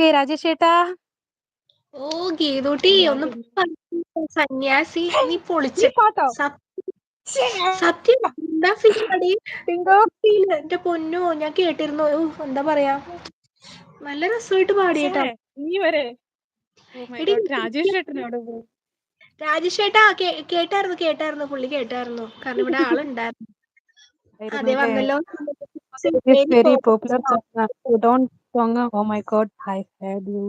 Okay Rajesh ചേട്ടാ. ഓ ഗീതൂട്ടി ഒന്ന് സന്യാസി നീ ഈ പൊളിച്ച് പാട്ടോ സത്യം എന്താ ഫീൽ എന്റെ പൊന്നോ ഞാൻ കേട്ടിരുന്നു എന്താ പറയാ നല്ല രസമായിട്ട് പാടിയേട്ടാ. നീ വരെ രാജേഷ് ചേട്ടനോട് രാജേഷ് ചേട്ടാ കേട്ടായിരുന്നു പുള്ളി കേട്ടായിരുന്നു കാരണം ഇവിടെ ആളുണ്ടായിരുന്നു. അതെ വന്നല്ലോ. Very popular song. Oh my god I heard you.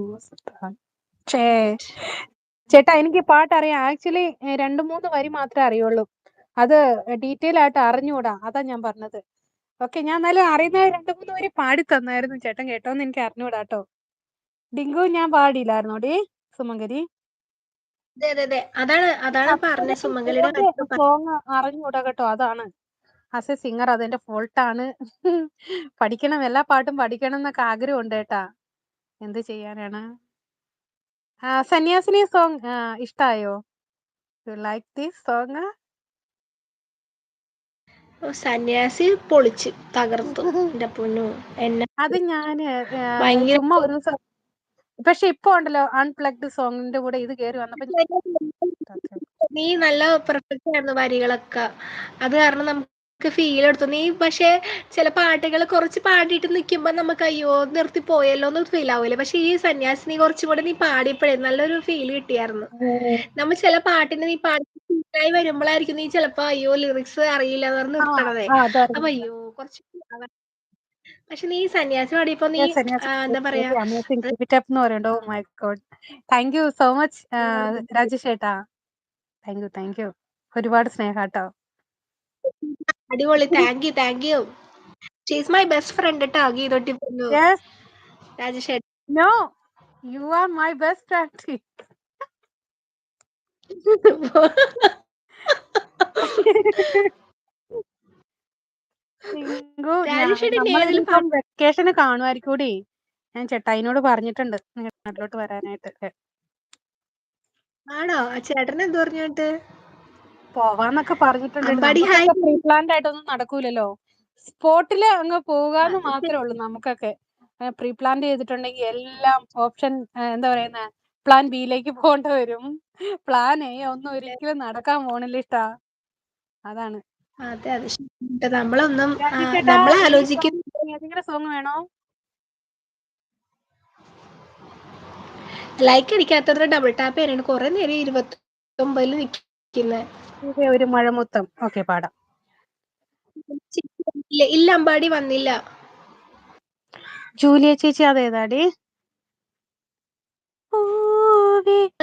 ചേട്ടാ എനിക്ക് പാട്ട് അറിയാം. ആക്ച്വലി 2-3 വരി മാത്രമേ അറിയുള്ളൂ. അത് ഡീറ്റെയിൽ ആയിട്ട് അറിഞ്ഞൂടാ. അതാ ഞാൻ പറഞ്ഞത്. ഓക്കെ ഞാൻ എന്നാലും അറിയുന്ന 2-3 വരി പാടി തന്നായിരുന്നു. ചേട്ടൻ കേട്ടോന്ന് എനിക്ക് അറിഞ്ഞൂടാ കേട്ടോ. ഡിങ്കു ഞാൻ പാടിയില്ലായിരുന്നോടി സുമംഗരി. അതാണ് പറഞ്ഞ സുമംഗലിയുടെ സോങ് അറിഞ്ഞൂടാ കേട്ടോ. അതാണ് ആസ് എ സിംഗർ അതെന്റെ ഫോൾട്ടാണ്. പഠിക്കണം, എല്ലാ പാട്ടും പഠിക്കണം എന്നൊക്കെ ആഗ്രഹമുണ്ട് കേട്ടാ. എന്ത് ചെയ്യാനാണ്. സന്യാസിനി സോങ് ഇഷ്ടായോ? You like this song? സന്യാസി പൊളിച്ച് തകർത്തു എന്റെ പൊന്നു എന്നെ. അത് ഞാന് ഭയങ്കര ചുമ്മാ ഒരു ദിവസം, പക്ഷെ ഇപ്പൊ ഉണ്ടല്ലോ അൺപ്ലഗ്ഡ് സോങ്ങിന്റെ കൂടെ ഇത് കേറി വന്നപ്പോ നീ നല്ല പെർഫെക്റ്റ് ആയിരുന്നു വരികളൊക്കെ. അത് കാരണം നമുക്ക് ഫീൽ എടുത്തു. നീ പക്ഷെ ചില പാട്ടുകൾ കുറച്ച് പാടിയിട്ട് നിൽക്കുമ്പോ നമുക്ക് അയ്യോ നിർത്തി പോയല്ലോ എന്ന് ഫീൽ ആവൂലേ. പക്ഷെ ഈ സന്യാസി നീ കുറച്ചും കൂടെ നീ പാടിയപ്പോഴേ നല്ലൊരു ഫീൽ കിട്ടിയായിരുന്നു. നമ്മൾ ചില പാട്ടിന് നീ പാടി ഫീലായി വരുമ്പോഴായിരിക്കും നീ ചിലപ്പോ അയ്യോ ലിറിക്സ് അറിയില്ല എന്ന് പറഞ്ഞ് നിർത്തണതേ. അപ്പൊ അയ്യോ കുറച്ച് പക്ഷെ നീ സന്യാസി പാടിയപ്പോ നീ എന്താ പറയാ thank you so much Rajesh ചേട്ടാ. താങ്ക് യു ഒരുപാട് സ്നേഹാട്ടോ. അടിപൊളി. Thank you she's my best friend കേട്ടോ ഗീതൊട്ടി പറഞ്ഞു Rajesh. No you are my best friend. നമ്മളിപ്പം വെക്കേഷന് കാണുമായിരിക്കൂടി. ഞാൻ ചേട്ടായിനോട് പറഞ്ഞിട്ടുണ്ട് നാട്ടിലോട്ട് വരാനായിട്ട്. ആണോ? ചേട്ടൻ എന്ത് പറഞ്ഞിട്ട് പോവാന്നൊക്കെ പറഞ്ഞിട്ടുണ്ട്. നമുക്കൊക്കെ പ്രീ പ്ലാൻഡ് ആയിട്ടൊന്നും നടക്കൂലല്ലോ. സ്പോട്ടില് അങ്ങ് പോകാന്ന് മാത്രമേ ഉള്ളൂ നമുക്കൊക്കെ. പ്രീ പ്ലാൻ ചെയ്തിട്ടുണ്ടെങ്കിൽ എല്ലാം ഓപ്ഷൻ എന്താ പറയുന്ന പ്ലാൻ ബിയിലേക്ക് പോകേണ്ടി വരും. പ്ലാൻ എ ഒന്നും ഒരിക്കലും നടക്കാൻ പോണില്ല ഇഷ്ടാ. അതാണ്. നമ്മളൊന്നും നമ്മൾ ആലോചിക്കും. ഏതെങ്കിലും സോങ് വേണോ? ലൈക്ക് അടിക്കാത്തത്ര ഡബിൾ ടാപ്പ് ചെയ്യാനാണ് കുറെ നേരം 29 നിൽക്കുന്നത്. ഒരു മഴമുത്തം. ഓക്കെ പാടാം. ഇല്ല അമ്പാടി വന്നില്ല. ജൂലിയ ചേച്ചി അതേതാടി?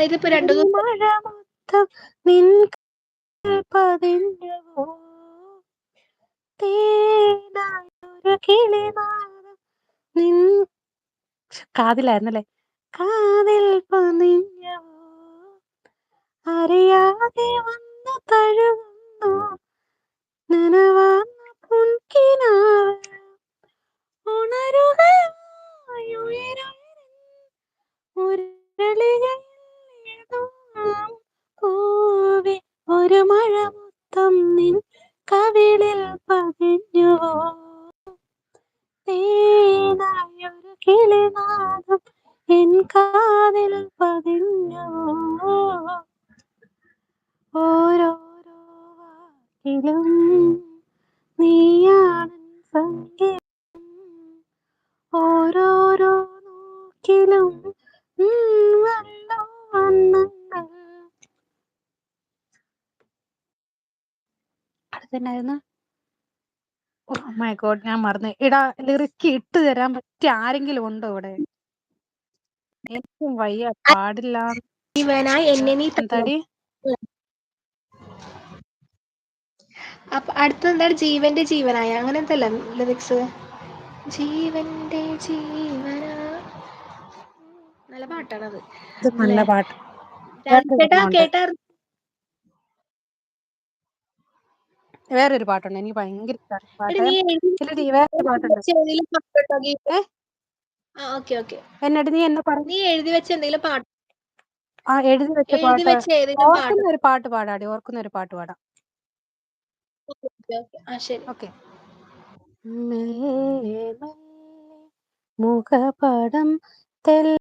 ഇതിപ്പോ 2 മഴമുത്തം നിൻ പതിഞ്ഞുവോ തേനായൊരു കിളിനാദം നിൻ കാതിലായിരുന്നല്ലേ. കാതിൽ പതിഞ്ഞവോ അറിയാതെ വന്നു തഴുകുന്നു നനവാർന്ന പൊൻകിനാവ് ഉണരുകൂവേ ഒരു മഴമുത്തം നിൻ കവിളിൽ പതിഞ്ഞുവോ തേനായൊരു കിളിനാദം എൻ കാതിൽ പതിഞ്ഞുവോ ഓരോരോ വാക്കിലും നീയാണ് സംഗീതം ഓരോരോ നോക്കിലും അടുത്തന്നായിരുന്നു. ഓ മൈ ഗോഡ് ഞാൻ മറന്നു. ഇടാ ലിറിക്ക് ഇട്ട് തരാൻ പറ്റിയ ആരെങ്കിലും ഉണ്ടോ ഇവിടെ? എനിക്കും വയ്യ പാടില്ല. എന്താടി? അപ്പൊ അടുത്തെന്താണ് ജീവന്റെ ജീവനായ അങ്ങനെ എന്തല്ല ലിറിക്സ്. ജീവന്റെ ജീവന നല്ല പാട്ടാണത്. നല്ല പാട്ട്. വേറൊരു പാട്ടുണ്ട് എനിക്ക് ഭയങ്കര ഇഷ്ടമാണ് പാട്ട്. വേറൊരു പാട്ടുണ്ട്. എന്നോട് നീ എന്നെ പറഞ്ഞു. നീ എഴുതി വെച്ച എന്തെങ്കിലും പാട്ട്. എഴുതി വെച്ച പാട്ട് ഓർക്കുന്ന ഒരു പാട്ട് പാടാടി. ഓർക്കുന്ന ഒരു പാട്ട് പാടാം. ഓക്കെ. മുഖപടം